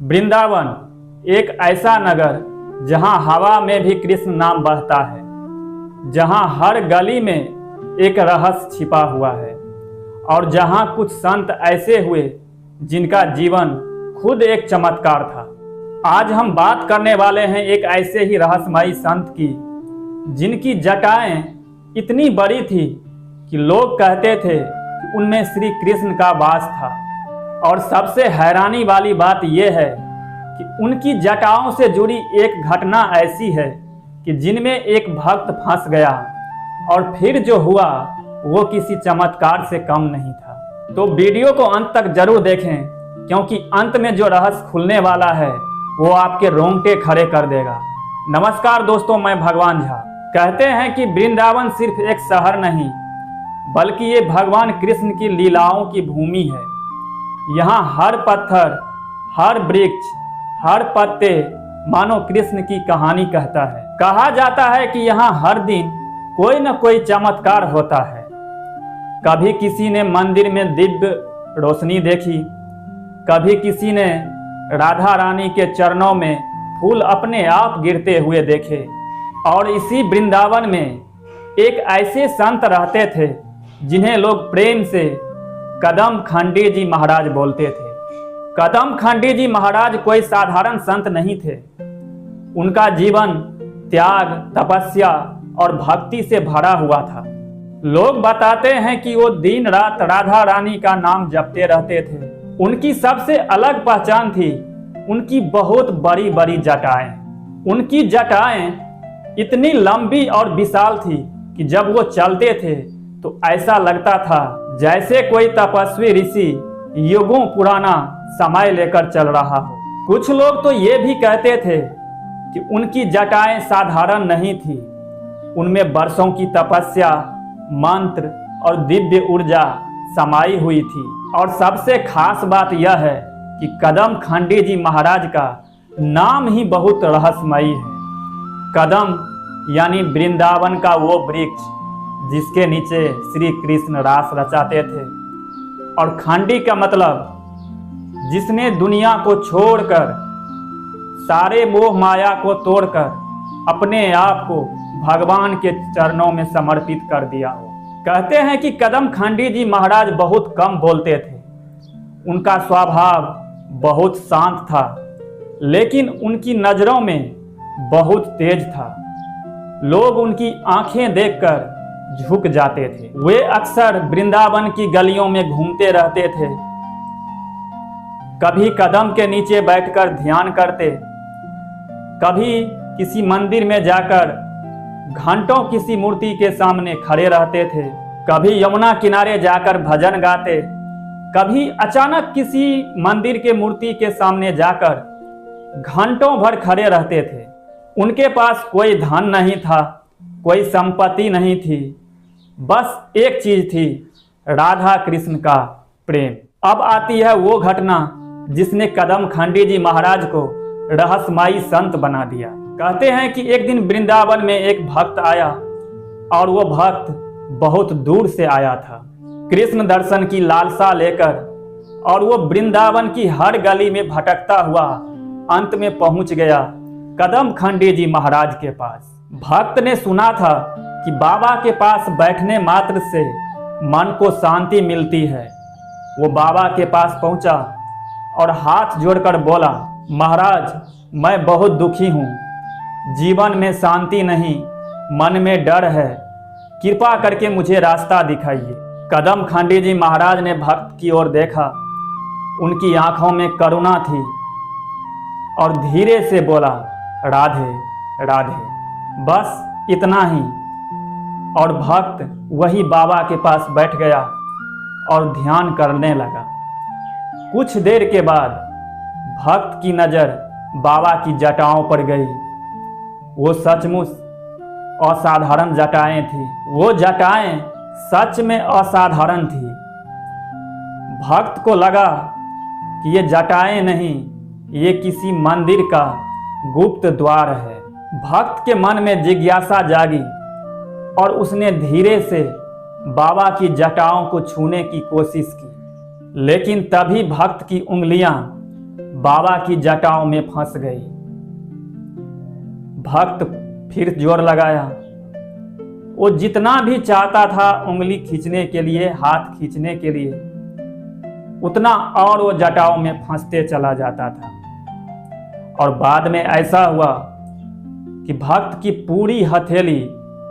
वृंदावन एक ऐसा नगर जहां हवा में भी कृष्ण नाम बहता है, जहां हर गली में एक रहस्य छिपा हुआ है और जहां कुछ संत ऐसे हुए जिनका जीवन खुद एक चमत्कार था। आज हम बात करने वाले हैं एक ऐसे ही रहस्यमयी संत की जिनकी जटाएं इतनी बड़ी थी कि लोग कहते थे कि उनमें श्री कृष्ण का वास था। और सबसे हैरानी वाली बात यह है कि उनकी जटाओं से जुड़ी एक घटना ऐसी है कि जिनमें एक भक्त फंस गया और फिर जो हुआ वो किसी चमत्कार से कम नहीं था। तो वीडियो को अंत तक जरूर देखें, क्योंकि अंत में जो रहस्य खुलने वाला है वो आपके रोंगटे खड़े कर देगा। नमस्कार दोस्तों, मैं भगवान झा। कहते हैं कि वृंदावन सिर्फ एक शहर नहीं, बल्कि ये भगवान कृष्ण की लीलाओं की भूमि है। यहाँ हर पत्थर, हर वृक्ष, हर पत्ते मानो कृष्ण की कहानी कहता है। कहा जाता है कि यहाँ हर दिन कोई न कोई चमत्कार होता है। कभी किसी ने मंदिर में दिव्य रोशनी देखी, कभी किसी ने राधा रानी के चरणों में फूल अपने आप गिरते हुए देखे। और इसी वृंदावन में एक ऐसे संत रहते थे जिन्हें लोग प्रेम से कदम खंडी जी महाराज बोलते थे। कदम खंडी जी महाराज कोई साधारण संत नहीं थे। उनका जीवन त्याग, तपस्या और भक्ति से भरा हुआ था। लोग बताते हैं कि वो दिन रात राधा रानी का नाम जपते रहते थे। उनकी सबसे अलग पहचान थी उनकी बहुत बड़ी बड़ी जटाएं। उनकी जटाएं इतनी लंबी और विशाल थी कि जब वो चलते थे तो ऐसा लगता था जैसे कोई तपस्वी ऋषि युगों पुराना समय लेकर चल रहा हो। कुछ लोग तो ये भी कहते थे कि उनकी जटाएं साधारण नहीं थी, उनमें वर्षों की तपस्या, मंत्र और दिव्य ऊर्जा समाई हुई थी। और सबसे खास बात यह है कि कदम खंडी जी महाराज का नाम ही बहुत रहस्यमयी है। कदम यानी वृंदावन का वो वृक्ष जिसके नीचे श्री कृष्ण रास रचाते थे, और खंडी का मतलब जिसने दुनिया को छोड़कर, सारे मोह माया को तोड़कर अपने आप को भगवान के चरणों में समर्पित कर दिया हो। कहते हैं कि कदम खंडी जी महाराज बहुत कम बोलते थे। उनका स्वभाव बहुत शांत था, लेकिन उनकी नजरों में बहुत तेज था। लोग उनकी आंखें देखकर झुक जाते थे। वे अक्सर वृंदावन की गलियों में घूमते रहते थे, कभी कदम के नीचे बैठकर ध्यान करते, कभी किसी मंदिर में जाकर घंटों किसी मूर्ति के सामने खड़े रहते थे, कभी यमुना किनारे जाकर भजन गाते, कभी अचानक किसी मंदिर के मूर्ति के सामने जाकर घंटों भर खड़े रहते थे। उनके पास कोई धन नहीं था, कोई संपत्ति नहीं थी, बस एक चीज थी, राधा कृष्ण का प्रेम। अब आती है वो घटना जिसने कदम खंडी जी महाराज को रहस्यमयी संत बना दिया। कहते हैं कि एक दिन वृंदावन में एक भक्त आया, और वो भक्त बहुत दूर से आया था कृष्ण दर्शन की लालसा लेकर। और वो वृंदावन की हर गली में भटकता हुआ अंत में पहुंच गया कदम खंडी जी महाराज के पास। भक्त ने सुना था कि बाबा के पास बैठने मात्र से मन को शांति मिलती है। वो बाबा के पास पहुंचा और हाथ जोड़कर बोला, महाराज, मैं बहुत दुखी हूँ, जीवन में शांति नहीं, मन में डर है, कृपा करके मुझे रास्ता दिखाइए। कदम खंडी जी महाराज ने भक्त की ओर देखा, उनकी आंखों में करुणा थी, और धीरे से बोला, राधे राधे, बस इतना ही। और भक्त वही बाबा के पास बैठ गया और ध्यान करने लगा। कुछ देर के बाद भक्त की नज़र बाबा की जटाओं पर गई। वो सचमुच असाधारण जटाएं थी। वो जटाएं सच में असाधारण थी। भक्त को लगा कि ये जटाएं नहीं, ये किसी मंदिर का गुप्त द्वार है। भक्त के मन में जिज्ञासा जागी और उसने धीरे से बाबा की जटाओं को छूने की कोशिश की, लेकिन तभी भक्त की उंगलियां बाबा की जटाओं में फंस गई। भक्त फिर जोर लगाया। वो जितना भी चाहता था उंगली खींचने के लिए, हाथ खींचने के लिए, उतना और वो जटाओं में फंसते चला जाता था। और बाद में ऐसा हुआ कि भक्त की पूरी हथेली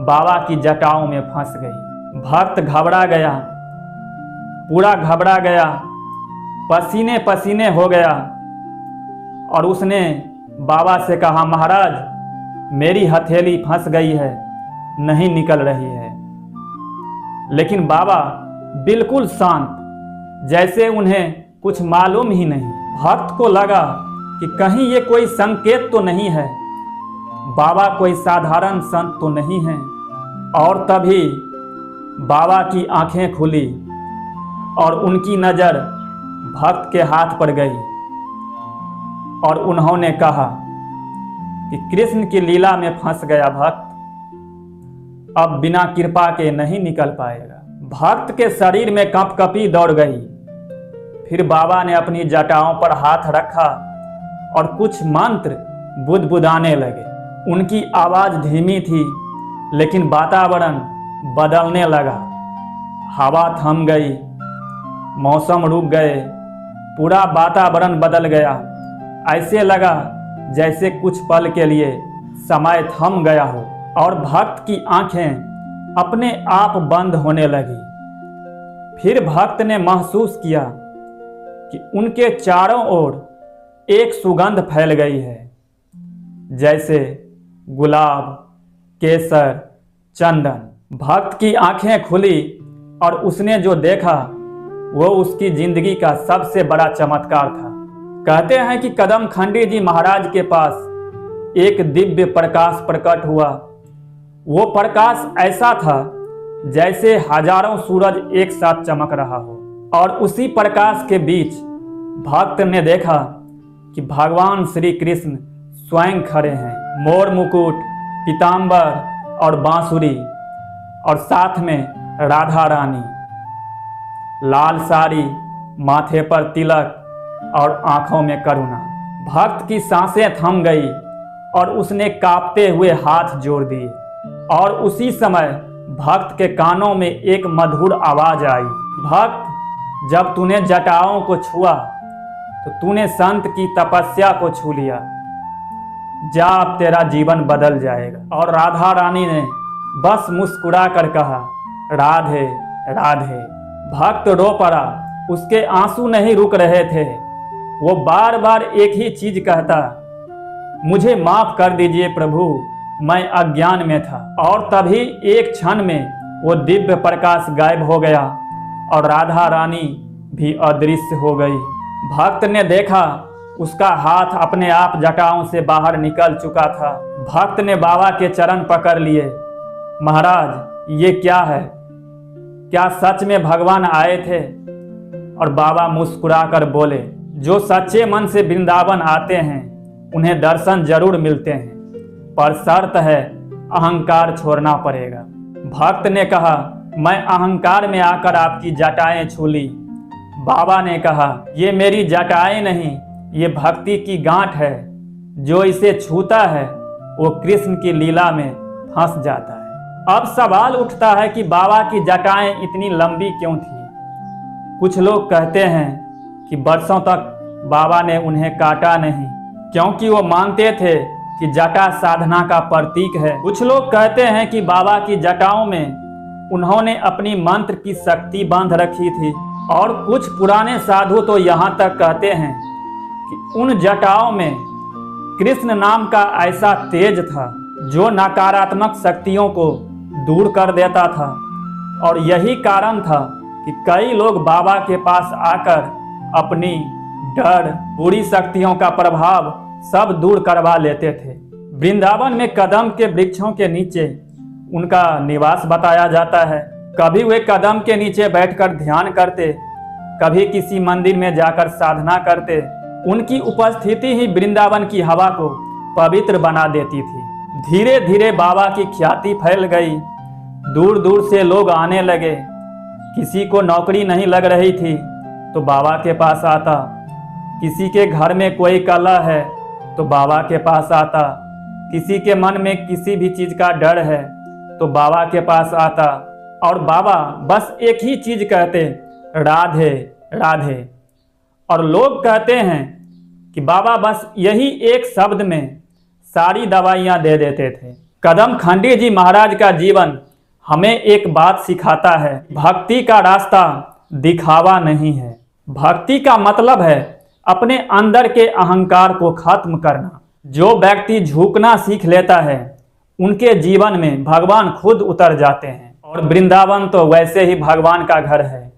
बाबा की जटाओं में फंस गई। भक्त घबरा गया, पूरा घबरा गया, पसीने पसीने हो गया और उसने बाबा से कहा, महाराज मेरी हथेली फंस गई है, नहीं निकल रही है। लेकिन बाबा बिल्कुल शांत, जैसे उन्हें कुछ मालूम ही नहीं। भक्त को लगा कि कहीं ये कोई संकेत तो नहीं है, बाबा कोई साधारण संत तो नहीं है। और तभी बाबा की आंखें खुली और उनकी नज़र भक्त के हाथ पर गई और उन्होंने कहा कि कृष्ण की लीला में फंस गया भक्त, अब बिना कृपा के नहीं निकल पाएगा। भक्त के शरीर में कंपकपी दौड़ गई। फिर बाबा ने अपनी जटाओं पर हाथ रखा और कुछ मंत्र बुदबुदाने लगे। उनकी आवाज़ धीमी थी, लेकिन वातावरण बदलने लगा। हवा थम गई, मौसम रुक गए, पूरा वातावरण बदल गया। ऐसे लगा जैसे कुछ पल के लिए समय थम गया हो और भक्त की आंखें अपने आप बंद होने लगी। फिर भक्त ने महसूस किया कि उनके चारों ओर एक सुगंध फैल गई है, जैसे गुलाब, केसर, चंदन। भक्त की आंखें खुली और उसने जो देखा वो उसकी जिंदगी का सबसे बड़ा चमत्कार था। कहते हैं कि कदम खंडी जी महाराज के पास एक दिव्य प्रकाश प्रकट हुआ। वो प्रकाश ऐसा था जैसे हजारों सूरज एक साथ चमक रहा हो। और उसी प्रकाश के बीच भक्त ने देखा कि भगवान श्री कृष्ण स्वयं खड़े हैं, मोर मुकुट, पीताम्बर और बांसुरी, और साथ में राधा रानी, लाल साड़ी, माथे पर तिलक और आंखों में करुणा। भक्त की सांसें थम गई और उसने कांपते हुए हाथ जोड़ दिए। और उसी समय भक्त के कानों में एक मधुर आवाज आई, भक्त जब तूने जटाओं को छुआ तो तूने संत की तपस्या को छू लिया, जा अब तेरा जीवन बदल जाएगा। और राधा रानी ने बस मुस्कुरा कर कहा, राधे राधे। भक्त रो पड़ा, उसके आंसू नहीं रुक रहे थे। वो बार बार एक ही चीज कहता, मुझे माफ कर दीजिए प्रभु, मैं अज्ञान में था। और तभी एक क्षण में वो दिव्य प्रकाश गायब हो गया और राधा रानी भी अदृश्य हो गई। भक्त ने देखा उसका हाथ अपने आप जटाओं से बाहर निकल चुका था। भक्त ने बाबा के चरण पकड़ लिए, महाराज ये क्या है, क्या सच में भगवान आए थे? और बाबा मुस्कुरा कर बोले, जो सच्चे मन से वृंदावन आते हैं उन्हें दर्शन जरूर मिलते हैं, पर शर्त है अहंकार छोड़ना पड़ेगा। भक्त ने कहा, मैं अहंकार में आकर आपकी जटाएं छू ली। बाबा ने कहा, ये मेरी जटाएं नहीं, ये भक्ति की गांठ है, जो इसे छूता है वो कृष्ण की लीला में फंस जाता है। अब सवाल उठता है कि बाबा की जटाएं इतनी लंबी क्यों थी? कुछ लोग कहते हैं कि वर्षों तक बाबा ने उन्हें काटा नहीं, क्योंकि वो मानते थे कि जटा साधना का प्रतीक है। कुछ लोग कहते हैं कि बाबा की जटाओं में उन्होंने अपनी मंत्र की शक्ति बांध रखी थी। और कुछ पुराने साधु तो यहाँ तक कहते हैं कि उन जटाओं में कृष्ण नाम का ऐसा तेज था जो नकारात्मक शक्तियों को दूर कर देता था। और यही कारण था कि कई लोग बाबा के पास आकर अपनी डर, बुरी शक्तियों का प्रभाव सब दूर करवा लेते थे। वृंदावन में कदम के वृक्षों के नीचे उनका निवास बताया जाता है। कभी वे कदम के नीचे बैठकर ध्यान करते, कभी किसी मंदिर में जाकर साधना करते। उनकी उपस्थिति ही वृंदावन की हवा को पवित्र बना देती थी। धीरे धीरे बाबा की ख्याति फैल गई, दूर दूर से लोग आने लगे। किसी को नौकरी नहीं लग रही थी तो बाबा के पास आता, किसी के घर में कोई कलह है तो बाबा के पास आता, किसी के मन में किसी भी चीज का डर है तो बाबा के पास आता, और बाबा बस एक ही चीज कहते, राधे राधे। और लोग कहते हैं कि बाबा बस यही एक शब्द में सारी दवाइयां दे देते थे। कदम खंडी जी महाराज का जीवन हमें एक बात सिखाता है, भक्ति का रास्ता दिखावा नहीं है। भक्ति का मतलब है अपने अंदर के अहंकार को खत्म करना। जो व्यक्ति झुकना सीख लेता है उनके जीवन में भगवान खुद उतर जाते हैं। और वृंदावन तो वैसे ही भगवान का घर है,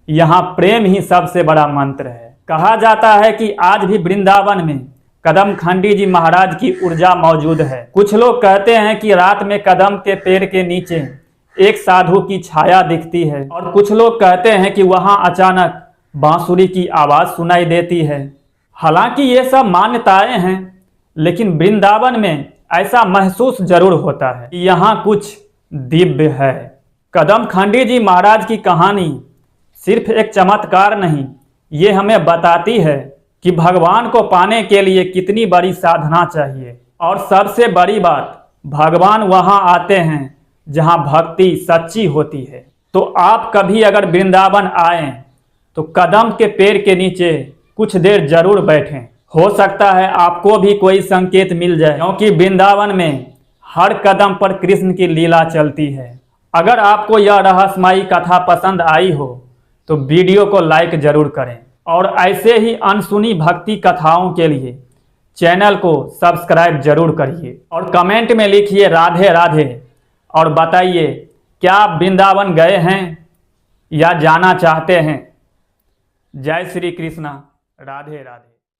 यहाँ प्रेम ही सबसे बड़ा मंत्र है। कहा जाता है कि आज भी वृंदावन में कदम खंडी जी महाराज की ऊर्जा मौजूद है। कुछ लोग कहते हैं कि रात में कदम के पेड़ के नीचे एक साधु की छाया दिखती है, और कुछ लोग कहते हैं कि वहां अचानक बांसुरी की आवाज सुनाई देती है। हालांकि ये सब मान्यताएं हैं, लेकिन वृंदावन में ऐसा महसूस जरूर होता है कि यहाँ कुछ दिव्य है। कदम खंडी जी महाराज की कहानी सिर्फ एक चमत्कार नहीं, ये हमें बताती है कि भगवान को पाने के लिए कितनी बड़ी साधना चाहिए। और सबसे बड़ी बात, भगवान वहां आते हैं जहां भक्ति सच्ची होती है। तो आप कभी अगर वृंदावन आएं तो कदम के पेड़ के नीचे कुछ देर जरूर बैठें। हो सकता है आपको भी कोई संकेत मिल जाए, क्योंकि वृंदावन में हर कदम पर कृष्ण की लीला चलती है। अगर आपको यह रहस्यमयी कथा पसंद आई हो तो वीडियो को लाइक जरूर करें, और ऐसे ही अनसुनी भक्ति कथाओं के लिए चैनल को सब्सक्राइब जरूर करिए। और कमेंट में लिखिए राधे राधे, और बताइए क्या आप वृंदावन गए हैं या जाना चाहते हैं। जय श्री कृष्णा, राधे राधे।